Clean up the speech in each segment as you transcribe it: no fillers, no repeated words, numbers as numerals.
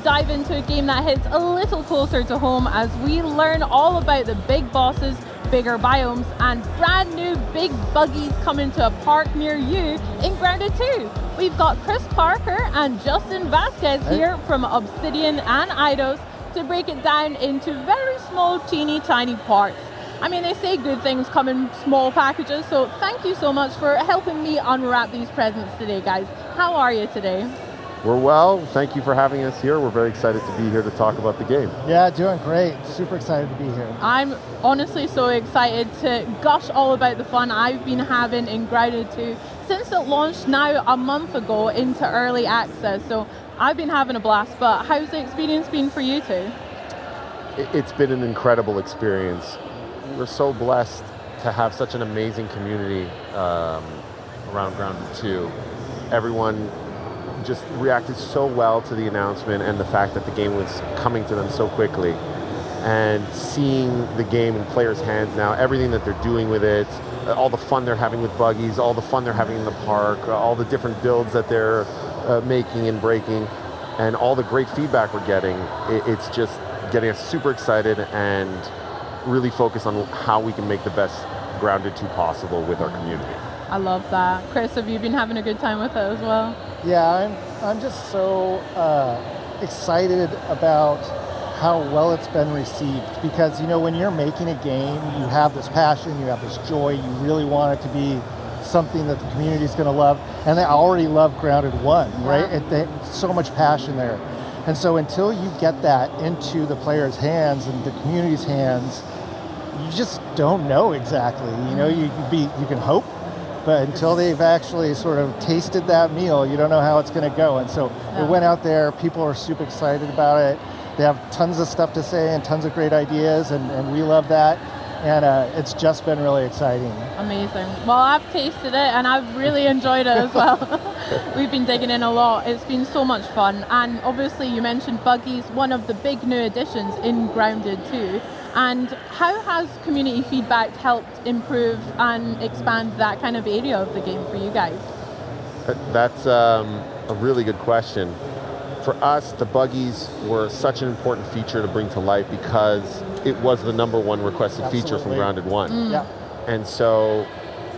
dive into a game that hits a little closer to home as we learn all about the big bosses, bigger biomes, and brand new big buggies coming to a park near you in Grounded 2. We've got Chris Parker and Justin Vasquez here from Obsidian and Eidos to break it down into very small, teeny tiny parts. I mean, they say good things come in small packages, so thank you so much for helping me unwrap these presents today, guys. How are you today? We're well. Thank you for having us here. We're very excited to be here to talk about the game. Yeah, doing great. Super excited to be here. I'm honestly so excited to gush all about the fun I've been having in Grounded 2 since it launched now a month ago into early access. So I've been having a blast, but how's the experience been for you two? It's been an incredible experience. We're so blessed to have such an amazing community around Grounded 2. Everyone just reacted so well to the announcement and the fact that the game was coming to them so quickly. And seeing the game in players' hands now, everything that they're doing with it, all the fun they're having with buggies, all the fun they're having in the park, all the different builds that they're making and breaking, and all the great feedback we're getting, it's just getting us super excited and really focused on how we can make the best Grounded 2 possible with our community. I love that. Chris, have you been having a good time with it as well? Yeah, I'm just so excited about how well it's been received, because you know, when you're making a game, you have this passion, you have this joy, you really want it to be something that the community is going to love, and they already love Grounded 1, right? There's so much passion there. And so until you get that into the players' hands and the community's hands, you just don't know exactly. You know, you can hope, but until they've actually sort of tasted that meal, you don't know how it's going to go. And so we went out there, people are super excited about it. They have tons of stuff to say and tons of great ideas, and we love that. And it's just been really exciting. Amazing. Well, I've tasted it and I've really enjoyed it as well. We've been digging in a lot. It's been so much fun. And obviously you mentioned Buggies, one of the big new additions in Grounded 2. And how has community feedback helped improve and expand that kind of area of the game for you guys? That's a really good question. For us, the Buggies were such an important feature to bring to life because it was the #1 requested feature from Grounded 1. Yeah. And so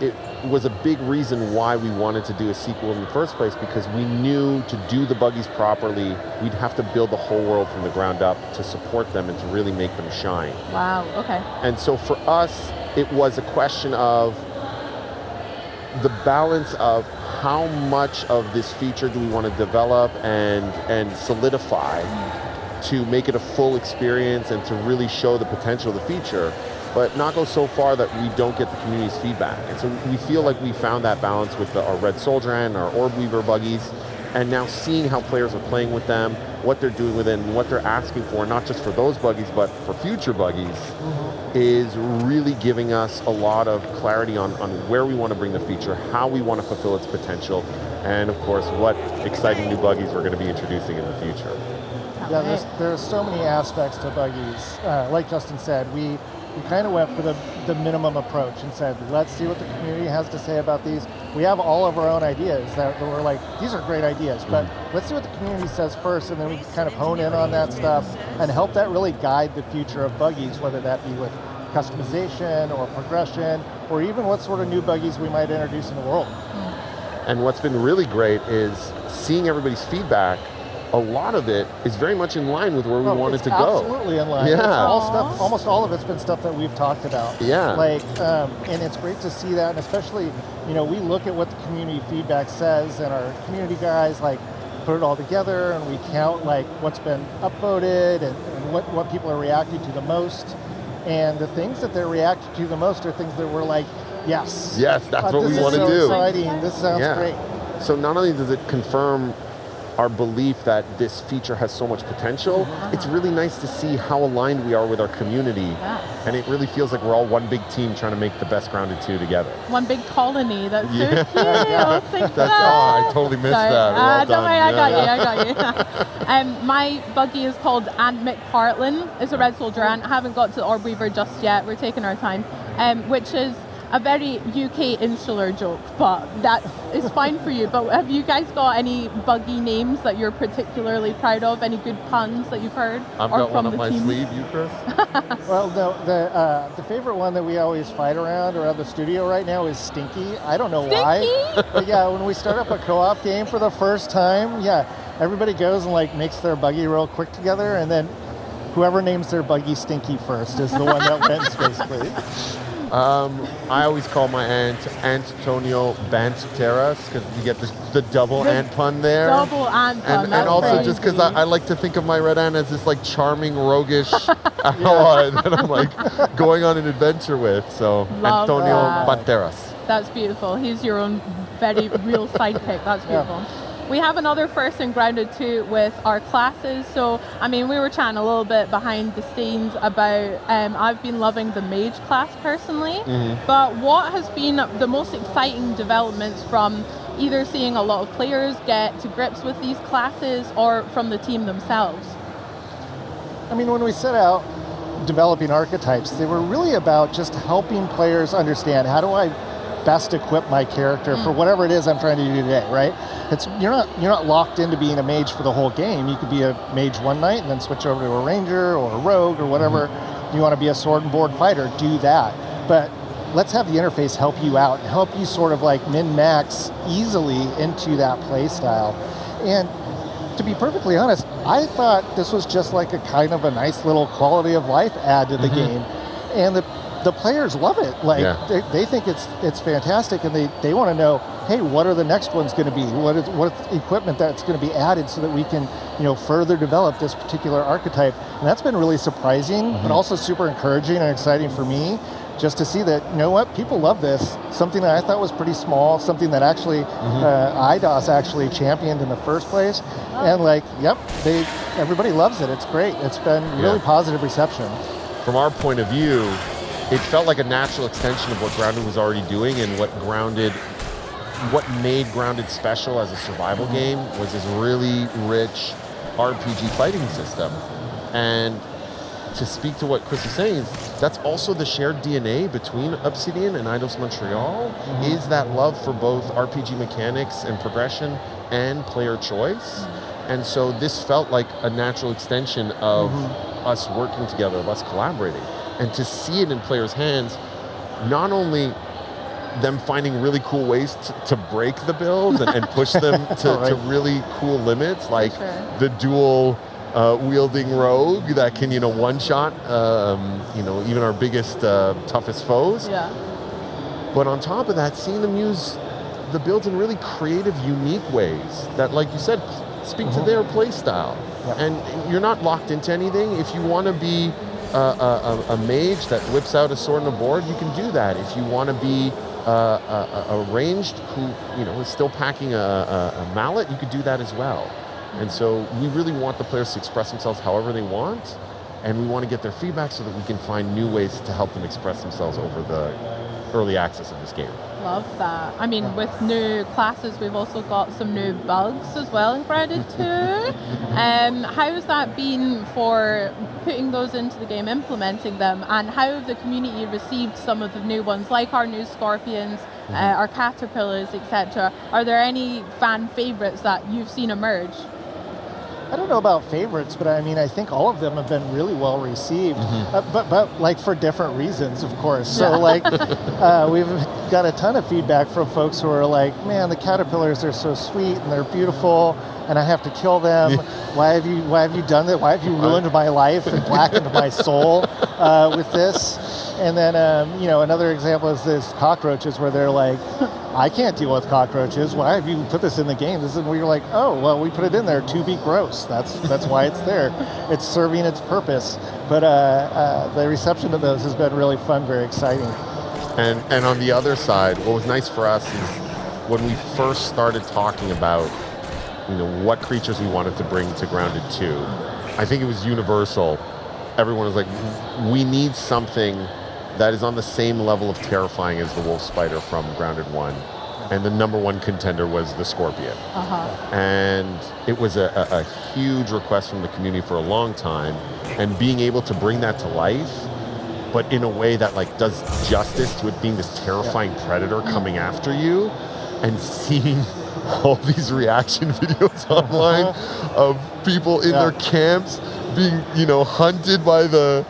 it was a big reason why we wanted to do a sequel in the first place, because we knew to do the Buggies properly, we'd have to build the whole world from the ground up to support them and to really make them shine. Wow, okay. And so for us, it was a question of the balance of how much of this feature do we want to develop and solidify to make it a full experience and to really show the potential of the feature, but not go so far that we don't get the community's feedback. And so we feel like we found that balance with our Red Soldier and our Orb Weaver Buggies, and now seeing how players are playing with them, what they're doing with it, and what they're asking for, not just for those Buggies, but for future Buggies, is really giving us a lot of clarity on where we want to bring the feature, how we want to fulfill its potential, and of course, what exciting new Buggies we're going to be introducing in the future. Yeah, there's so many aspects to Buggies. Like Justin said, we kind of went for the minimum approach and said, let's see what the community has to say about these. We have all of our own ideas that we're like, these are great ideas, but let's see what the community says first, and then we can kind of hone in on that stuff and help that really guide the future of Buggies, whether that be with customization or progression, or even what sort of new Buggies we might introduce in the world. And what's been really great is seeing everybody's feedback. A lot of it is very much in line with where we wanted to go. Absolutely in line. Yeah. It's all stuff, almost all of it's been stuff that we've talked about. Yeah. Like, and it's great to see that, and especially, you know, we look at what the community feedback says, and our community guys like put it all together, and we count like what's been upvoted and what people are reacting to the most. And the things that they're reacting to the most are things that we're like, yes. Yes, that's what we want to do. This is so exciting. This sounds great. So not only does it confirm our belief that this feature has so much potential, it's really nice to see how aligned we are with our community. And it really feels like we're all one big team trying to make the best Grounded 2 together. One big colony. That's so cute. I totally missed that. Well don't worry, I done. got you. My Buggy is called Ant McPartlin. It's a Red Soldier ant. I haven't got to the Orb Weaver just yet. We're taking our time. Which is a very UK insular joke, but that is fine for you. But have you guys got any buggy names that you're particularly proud of? Any good puns that you've heard? I've got one up my sleeve. You, Chris? Well, no, the favorite one that we always fight around the studio right now is Stinky. I don't know why. But yeah, when we start up a co-op game for the first time, everybody goes and like makes their buggy real quick together, and then whoever names their buggy Stinky first is the one that wins, basically. I always call my aunt Antonio Banteras because you get the double ant pun there. Double ant pun. And also crazy. just because I like to think of my red ant as this like charming, roguish ally that I'm like going on an adventure with. So Love Antonio that. Banteras. That's beautiful. He's your own very real sidekick. That's beautiful. We have another first in Grounded 2 with our classes. So, I mean, we were chatting a little bit behind the scenes about, I've been loving the mage class personally, but what has been the most exciting developments from either seeing a lot of players get to grips with these classes or from the team themselves? I mean, when we set out developing archetypes, they were really about just helping players understand how do I best equip my character for whatever it is I'm trying to do today, right? You're not locked into being a mage for the whole game. You could be a mage one night and then switch over to a ranger or a rogue or whatever. You want to be a sword and board fighter, do that. But let's have the interface help you out, help you sort of like min-max easily into that play style. And to be perfectly honest, I thought this was just like a kind of a nice little quality of life add to the game. And the players love it. Like they think it's fantastic, and they want to know, hey, what are the next ones going to be? What's equipment that's going to be added so that we can further develop this particular archetype? And that's been really surprising, but also super encouraging and exciting for me, just to see that people love this. Something that I thought was pretty small, something that actually IDOS actually championed in the first place, and everybody loves it. It's great. It's been really positive reception. From our point of view, it felt like a natural extension of what Grounded was already doing, and what made Grounded special as a survival game was this really rich RPG fighting system. And to speak to what Chris is saying, that's also the shared DNA between Obsidian and Eidos Montreal, is that love for both RPG mechanics and progression and player choice. And so this felt like a natural extension of us working together, of us collaborating. And to see it in players' hands, not only them finding really cool ways to break the build and push them to really cool limits, like the dual wielding rogue that can one-shot even our biggest, toughest foes. But on top of that, seeing them use the builds in really creative, unique ways that, like you said, speak to their play style. And you're not locked into anything. If you want to be a mage that whips out a sword and a board, you can do that. If you want to be a ranged who is still packing a mallet, you could do that as well. And so we really want the players to express themselves however they want, and we want to get their feedback so that we can find new ways to help them express themselves over the early access of this game. Love that. I mean, with new classes, we've also got some new bugs as well in Grounded 2. How has that been for putting those into the game, implementing them, and how have the community received some of the new ones, like our new scorpions, our caterpillars, etc.? Are there any fan favorites that you've seen emerge? I don't know about favorites, but I mean, I think all of them have been really well received, but like for different reasons, of course. So we've got a ton of feedback from folks who are like, man, the caterpillars are so sweet and they're beautiful, and I have to kill them. Why have you done that? Why have you ruined my life and blackened my soul with this? And then, another example is this cockroaches, where they're like, I can't deal with cockroaches. Why have you put this in the game? This is where you're like, oh, well, we put it in there to be gross. That's why it's there. It's serving its purpose. But the reception of those has been really fun, very exciting. And on the other side, what was nice for us is when we first started talking about, what creatures we wanted to bring to Grounded 2, I think it was universal. Everyone was like, we need something that is on the same level of terrifying as the wolf spider from Grounded 1. And the number one contender was the scorpion. And it was a huge request from the community for a long time. And being able to bring that to life but in a way that like does justice to it being this terrifying predator coming after you, and seeing all these reaction videos online of people in their camps being, hunted by the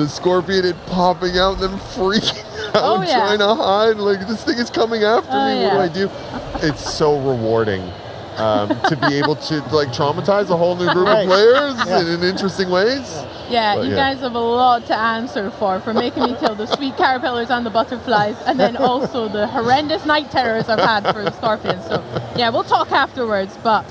scorpion and popping out and then freaking out, trying to hide. Like, this thing is coming after me. What do I do? It's so rewarding to be able to like traumatize a whole new group of players in interesting ways. Yeah, you guys have a lot to answer for making me kill the sweet caterpillars and the butterflies, and then also the horrendous night terrors I've had for the scorpions. So yeah, we'll talk afterwards. But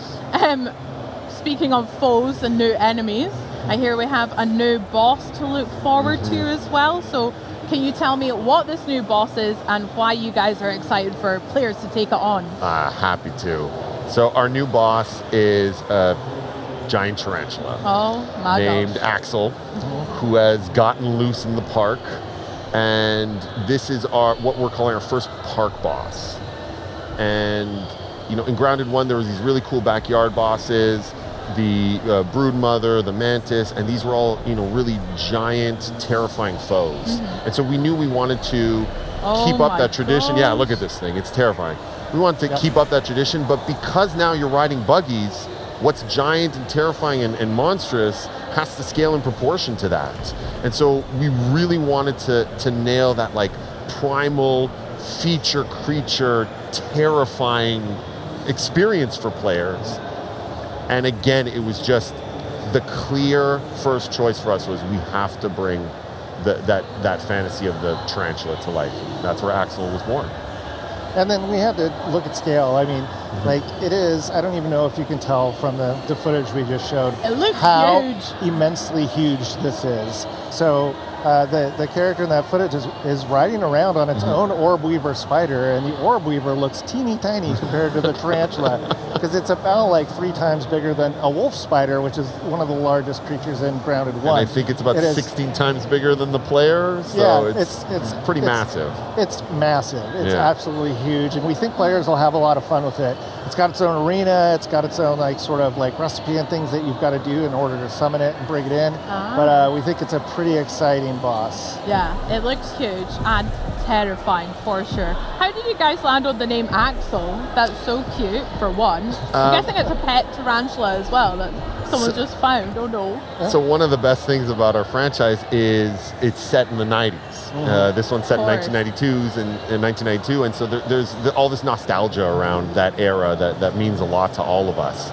speaking of foes and new enemies, I hear we have a new boss to look forward to as well. So can you tell me what this new boss is and why you guys are excited for players to take it on? Happy to. So our new boss is a giant tarantula named Axel, who has gotten loose in the park, and this is what we're calling our first park boss. And in Grounded 1 there was these really cool backyard bosses, the brood mother, the mantis, and these were all really giant, terrifying foes. And so we knew we wanted to keep up that tradition. Yeah, look at this thing, it's terrifying. We wanted to keep up that tradition, but because now you're riding buggies, what's giant and terrifying and monstrous has to scale in proportion to that. And so we really wanted to nail that like primal feature creature terrifying experience for players. And again, it was just the clear first choice for us was we have to bring that fantasy of the tarantula to life. That's where Axel was born. And then we had to look at scale. I mean, like it is, I don't even know if you can tell from the footage we just showed it looks how huge. Immensely huge this is. So the character in that footage is riding around on its own orb weaver spider, and the orb weaver looks teeny tiny compared to the tarantula, because it's about like 3 times bigger than a wolf spider, which is one of the largest creatures in Grounded 1. And I think it's about 16 times bigger than the player, so it's pretty massive. It's massive. It's absolutely huge, and we think players will have a lot of fun with it. It's got its own arena, it's got its own like sort of like recipe and things that you've got to do in order to summon it and bring it in. But we think it's a pretty exciting boss. Yeah, it looks huge and terrifying for sure. How did you guys land on the name Axel? That's so cute, for one. I'm guessing it's a pet tarantula as well that someone just found. Oh no. So one of the best things about our franchise is it's set in the 90s. This one's set in 1992, and so there's all this nostalgia around that era that means a lot to all of us.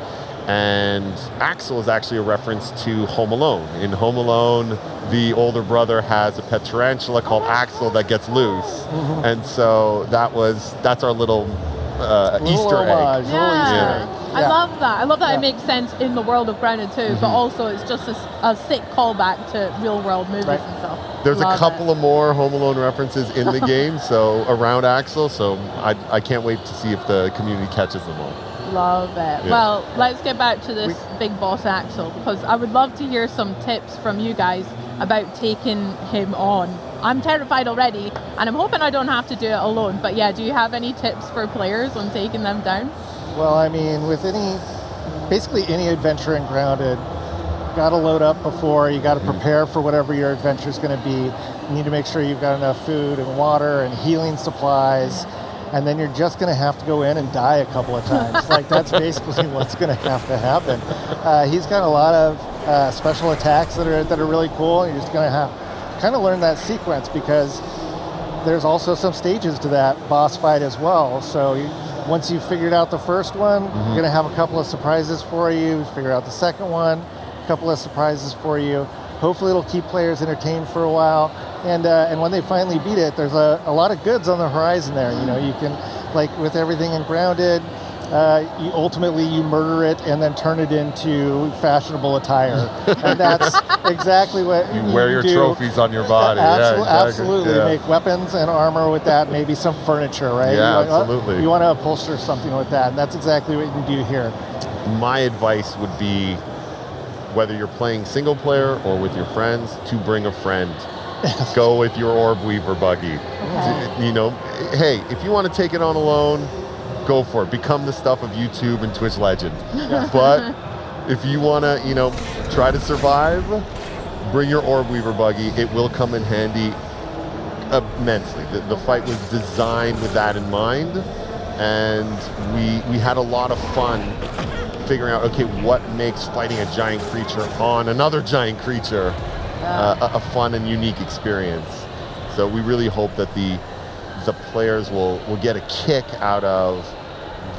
And Axel is actually a reference to Home Alone. In Home Alone, the older brother has a pet tarantula called Axel that gets loose. And so that's our little Easter egg. I love that. I love that it makes sense in the world of Grounded too, but also it's just a sick callback to real world movies and stuff. There's a couple of more Home Alone references in the game, so around Axel, so I can't wait to see if the community catches them all. Love it. Yeah. Well, let's get back to this big boss Axel, because I would love to hear some tips from you guys about taking him on. I'm terrified already, and I'm hoping I don't have to do it alone. But yeah, do you have any tips for players on taking them down? Well, I mean, with basically any adventure in Grounded, you got to load up before, you got to prepare for whatever your adventure is going to be. You need to make sure you've got enough food and water and healing supplies. And then you're just going to have to go in and die a couple of times. Like, that's basically what's going to happen. He's got a lot of special attacks that are really cool. You're just going to have to kind of learn that sequence, because there's also some stages to that boss fight as well. So once you've figured out the first one, you're going to have a couple of surprises for you. Figure out the second one, a couple of surprises for you. Hopefully it'll keep players entertained for a while. And when they finally beat it, there's a lot of goods on the horizon there. You can, like with everything in Grounded, you murder it and then turn it into fashionable attire. And that's exactly what you wear your do. Trophies on your body. Absolutely. Make weapons and armor with that, maybe some furniture, right? Absolutely. You want to upholster something with that, and that's exactly what you can do here. My advice would be, whether you're playing single player or with your friends, to bring a friend. Go with your orb weaver buggy. Okay. Hey, if you want to take it on alone, go for it. Become the stuff of YouTube and Twitch legend. But if you want to, try to survive, bring your orb weaver buggy. It will come in handy Immensely. The fight was designed with that in mind, and we had a lot of fun figuring out, okay, what makes fighting a giant creature on another giant creature a fun and unique experience. So we really hope that the players will get a kick out of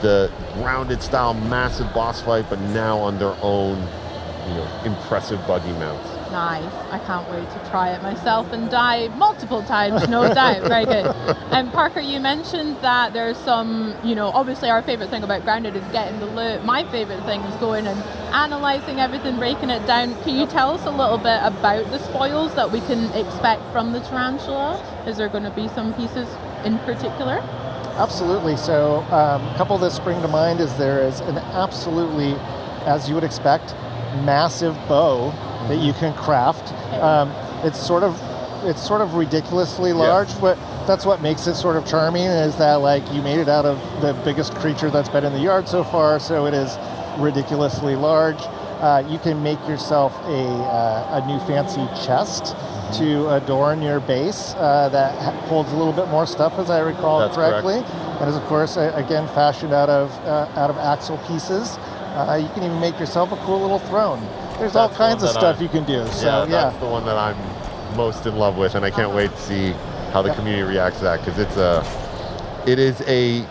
the grounded style massive boss fight, but now on their own, impressive buggy mounts. Nice. I can't wait to try it myself and die multiple times, no doubt. Very good. And Parker, you mentioned that there's some, obviously our favorite thing about Grounded is getting the loot. My favorite thing is going and analyzing everything, breaking it down. Can you tell us a little bit about the spoils that we can expect from the tarantula? Is there going to be some pieces in particular? Absolutely. So a couple that spring to mind is there is an absolutely, as you would expect, massive bow that you can craft. It's sort of ridiculously large, but that's what makes it sort of charming, is that like you made it out of the biggest creature that's been in the yard so far, so it is ridiculously large. You can make yourself a new fancy chest to adorn your base that holds a little bit more stuff, as I recall. That's correctly. Correct. And is of course again fashioned out of Axel pieces. You can even make yourself a cool little throne. There's all kinds of stuff you can do. So that's the one that I'm most in love with, and I can't wait to see how the community reacts to that, because it is a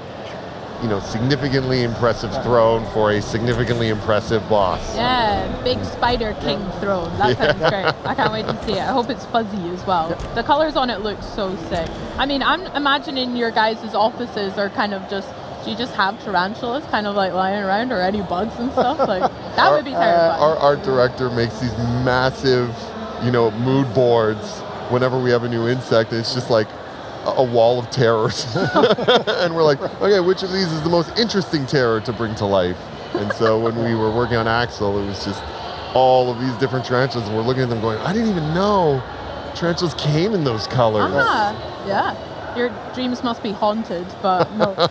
significantly impressive throne for a significantly impressive boss. Yeah, big Spider King throne. That sounds great. I can't wait to see it. I hope it's fuzzy as well. The colors on it look so sick. I mean, I'm imagining your guys' offices are kind of just, do you just have tarantulas kind of like lying around, or any bugs and stuff? Like, that would be terrifying. Our art director makes these massive, mood boards whenever we have a new insect, and it's just like a wall of terrors. And we're like, okay, which of these is the most interesting terror to bring to life? And so when we were working on Axel, it was just all of these different tarantulas, and we're looking at them going, I didn't even know tarantulas came in those colors. Yeah. Your dreams must be haunted, but no.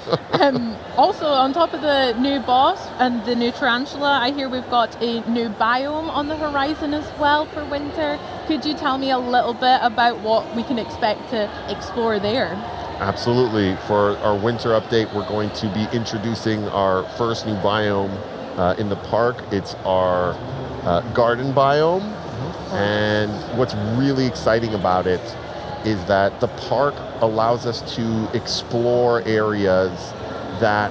Also, on top of the new boss and the new tarantula, I hear we've got a new biome on the horizon as well for winter. Could you tell me a little bit about what we can expect to explore there? Absolutely. For our winter update, we're going to be introducing our first new biome in the park. It's our garden biome. And what's really exciting about it is that the park allows us to explore areas that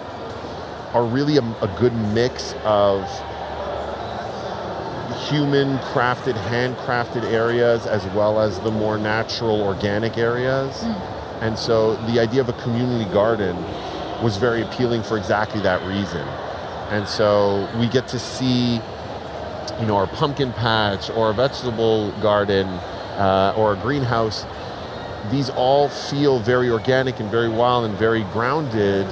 are really a good mix of human crafted, handcrafted areas, as well as the more natural, organic areas. And so the idea of a community garden was very appealing for exactly that reason. And so we get to see, our pumpkin patch or a vegetable garden or a greenhouse. These all feel very organic and very wild and very grounded,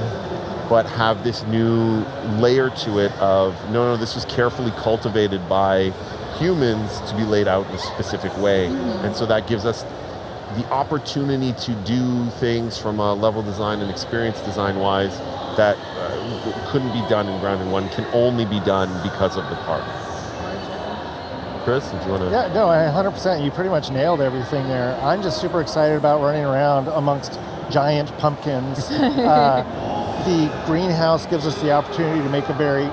but have this new layer to it of, no, this was carefully cultivated by humans to be laid out in a specific way. And so that gives us the opportunity to do things from a level design and experience design wise that couldn't be done in Grounded 1, can only be done because of the park. Chris, did you want to? Yeah, no, 100%. You pretty much nailed everything there. I'm just super excited about running around amongst giant pumpkins. The greenhouse gives us the opportunity to make a very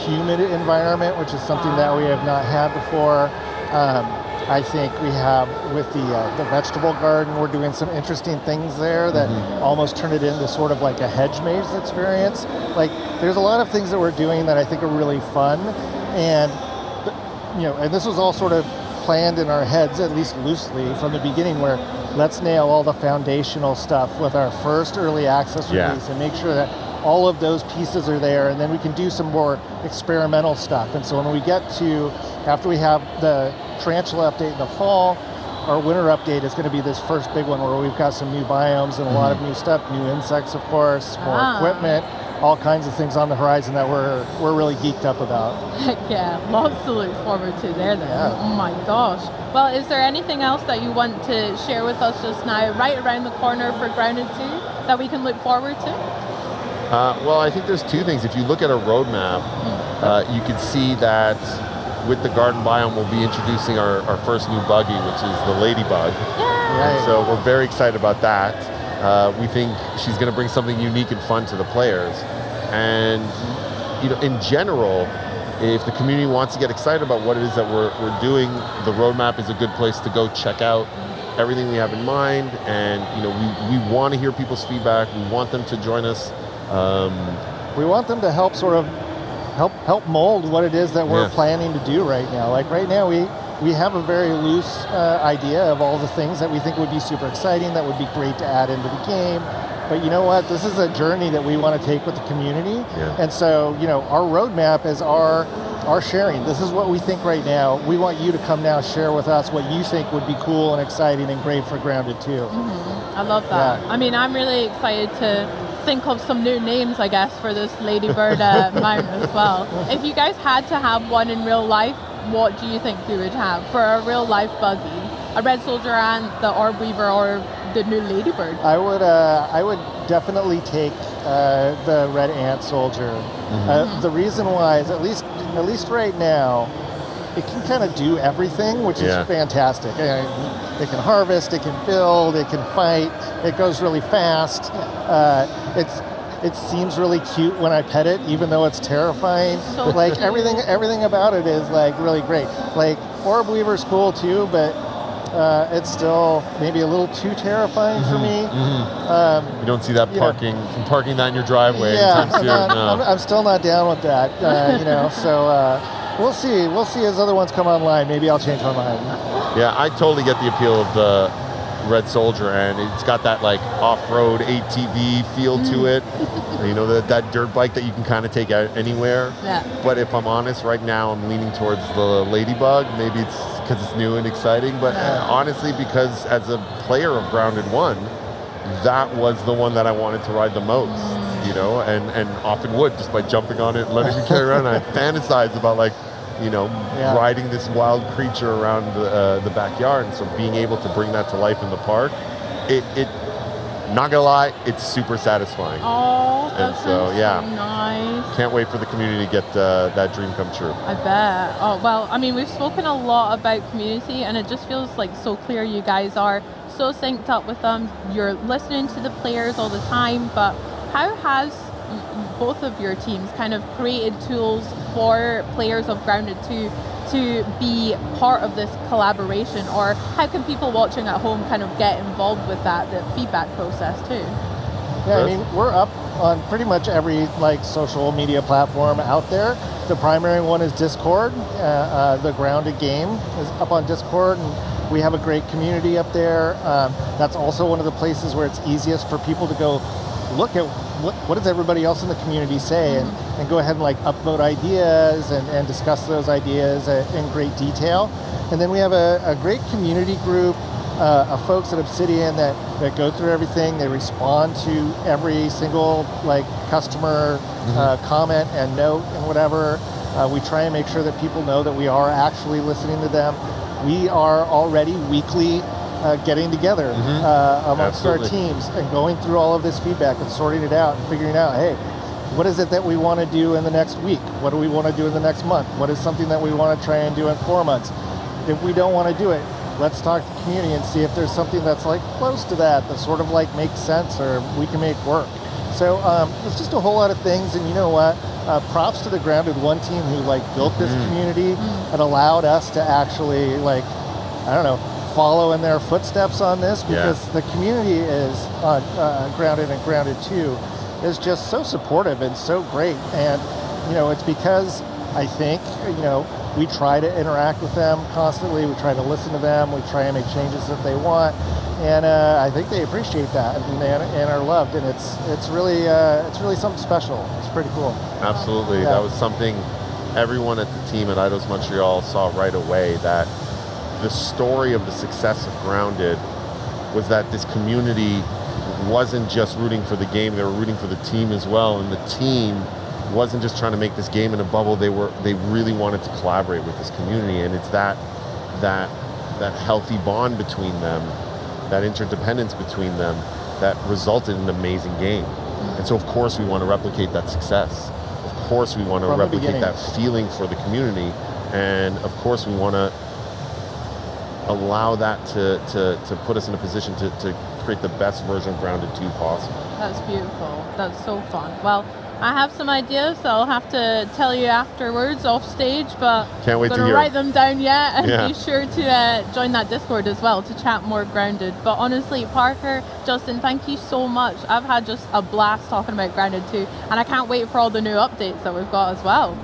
humid environment, which is something that we have not had before. I think we have with the vegetable garden, we're doing some interesting things there that almost turn it into sort of like a hedge maze experience. Like, there's a lot of things that we're doing that I think are really fun, and and this was all sort of planned in our heads, at least loosely, from the beginning, where let's nail all the foundational stuff with our first early access release and make sure that all of those pieces are there, and then we can do some more experimental stuff. And so when we get to, after we have the tarantula update in the fall, our winter update is going to be this first big one where we've got some new biomes and a lot of new stuff, new insects, of course, more equipment, all kinds of things on the horizon that we're really geeked up about. Heck yeah, lots to look forward to there then. Yeah. Oh my gosh. Well, is there anything else that you want to share with us just now, right around the corner for Grounded 2, that we can look forward to? Well, I think there's two things. If you look at a roadmap, you can see that with the garden biome, we'll be introducing our first new buggy, which is the ladybug. And so we're very excited about that. We think she's going to bring something unique and fun to the players. And in general, if the community wants to get excited about what it is that we're doing, the roadmap is a good place to go check out everything we have in mind. And we want to hear people's feedback. We want them to join us. We want them to help sort of help mold what it is that we're planning to do right now. Like right now, we have a very loose idea of all the things that we think would be super exciting, that would be great to add into the game. But you know what? This is a journey that we want to take with the community. And so, our roadmap is our sharing. This is what we think right now. We want you to come now share with us what you think would be cool and exciting and great for Grounded 2. I love that. I mean, I'm really excited to think of some new names, I guess, for this ladybird mount as well. If you guys had to have one in real life, what do you think you would have for a real life buggy? A red soldier and the orb weaver, or the new ladybird? I would definitely take the red ant soldier. The reason why is at least right now, it can kind of do everything, which is fantastic. It can harvest, it can build, it can fight, it goes really fast. It seems really cute when I pet it, even though it's terrifying. So like cute. everything about it is like really great. Like Orb Weaver's cool too, but it's still maybe a little too terrifying for me. You don't see that parking that in your driveway anytime soon. I'm still not down with that. So we'll see. We'll see as other ones come online. Maybe I'll change my mind. Yeah, I totally get the appeal of the red soldier, and it's got that like off-road ATV feel to it. That dirt bike that you can kind of take out anywhere. But if I'm honest, right now I'm leaning towards the ladybug. Maybe it's because it's new and exciting, but honestly, because as a player of Grounded 1, that was the one that I wanted to ride the most, and often would, just by jumping on it and letting me carry around. And I fantasize about riding this wild creature around the backyard. And so being able to bring that to life in the park, it not gonna lie, it's super satisfying. Oh, that's so nice. Can't wait for the community to get that dream come true. I bet. Oh, well, I mean, we've spoken a lot about community, and it just feels like so clear you guys are so synced up with them. You're listening to the players all the time, but how has both of your teams kind of created tools for players of Grounded 2 to be part of this collaboration, or how can people watching at home kind of get involved with the feedback process too? Yeah, I mean, we're up on pretty much every social media platform out there. The primary one is Discord. The Grounded game is up on Discord, and we have a great community up there. That's also one of the places where it's easiest for people to go look at what does everybody else in the community say, and go ahead and upvote ideas and discuss those ideas in great detail. And then we have a great community group of folks at Obsidian that go through everything. They respond to every single customer comment and note and whatever. We try and make sure that people know that we are actually listening to them. We are already weekly getting together amongst our teams and going through all of this feedback and sorting it out and figuring out, hey, what is it that we want to do in the next week? What do we want to do in the next month? What is something that we want to try and do in 4 months? If we don't want to do it, let's talk to the community and see if there's something that's close to that sort of makes sense or we can make work. So it's just a whole lot of things, and you know what? Props to the Grounded 1 team who built this community and allowed us to actually follow in their footsteps on this, because the community is Grounded and Grounded 2 is just so supportive and so great. And it's because I think we try to interact with them constantly. We try to listen to them. We try and make changes that they want, and I think they appreciate that and are loved. And it's really something special. It's pretty cool. Absolutely, that was something everyone at the team at Eidos Montreal saw right away, that the story of the success of Grounded was that this community wasn't just rooting for the game, they were rooting for the team as well. And the team wasn't just trying to make this game in a bubble, they really wanted to collaborate with this community. And it's that healthy bond between them, that interdependence between them, that resulted in an amazing game. And so of course we want to replicate that success. Of course we want to replicate that feeling for the community. And of course, we want to allow that to put us in a position to create the best version of Grounded 2 possible. That's beautiful. That's so fun. Well, I have some ideas that I'll have to tell you afterwards off stage, but Can't wait I'm to going hear to write them down yet, and Yeah. be sure to join that Discord as well to chat more Grounded. But honestly, Parker, Justin, thank you so much. I've had just a blast talking about Grounded 2, and I can't wait for all the new updates that we've got as well.